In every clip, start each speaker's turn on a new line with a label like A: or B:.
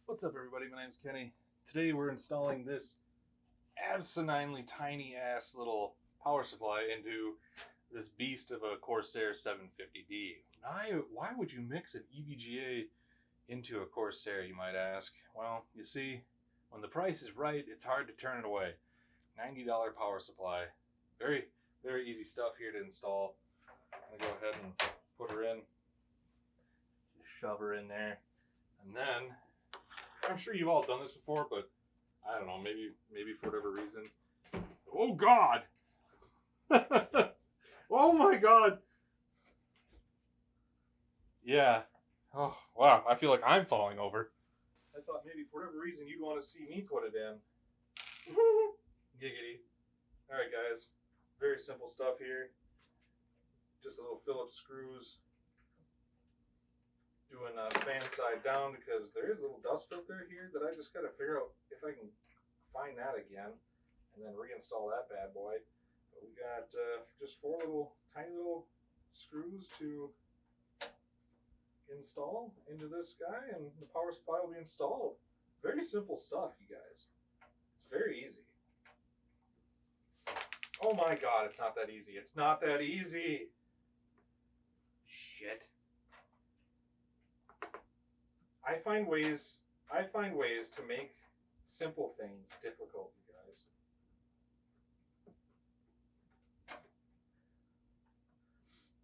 A: What's up, everybody? My name's Kenny. Today we're installing this abstinently tiny ass little power supply into this beast of a Corsair 750D. Why would you mix an EVGA into a Corsair, you might ask? Well, you see, when the price is right, it's hard to turn it away. $90 power supply. Very, very easy stuff here to install. I'm going to go ahead and put her in. Just shove her in there. And then, I'm sure you've all done this before, but I don't know, maybe for whatever reason. Oh God! Oh my God! Yeah. Oh wow, I feel like I'm falling over. I thought maybe for whatever reason you'd want to see me put it in. Giggity. Alright guys, very simple stuff here. Just a little Phillips screws. Doing fan side down because there is a little dust filter here that I just got to figure out if I can find that again and then reinstall that bad boy. But we got just four tiny little screws to install into this guy, and the power supply will be installed. Very simple stuff, you guys. It's very easy. Oh my God, it's not that easy. It's not that easy. Shit. I find ways to make simple things difficult, you guys.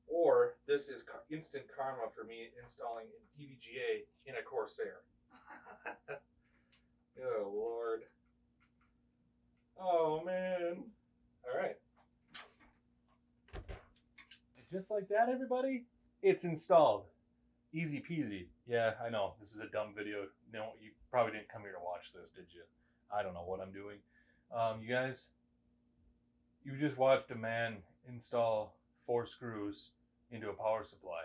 A: Or this is instant karma for me installing an EVGA in a Corsair. Oh Lord. Oh man. All right. Just like that, everybody, it's installed. Easy peasy. Yeah, I know. This is a dumb video. No, you probably didn't come here to watch this, did you? I don't know what I'm doing. You guys, you just watched a man install 4 screws into a power supply.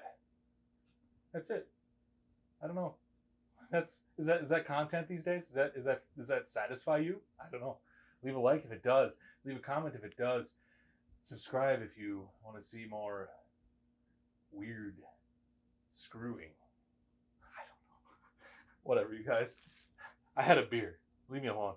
A: That's it. I don't know. Is that content these days? Does that satisfy you? I don't know. Leave a like if it does. Leave a comment if it does. Subscribe if you want to see more weird screwing. I don't know. Whatever, you guys. I had a beer. Leave me alone.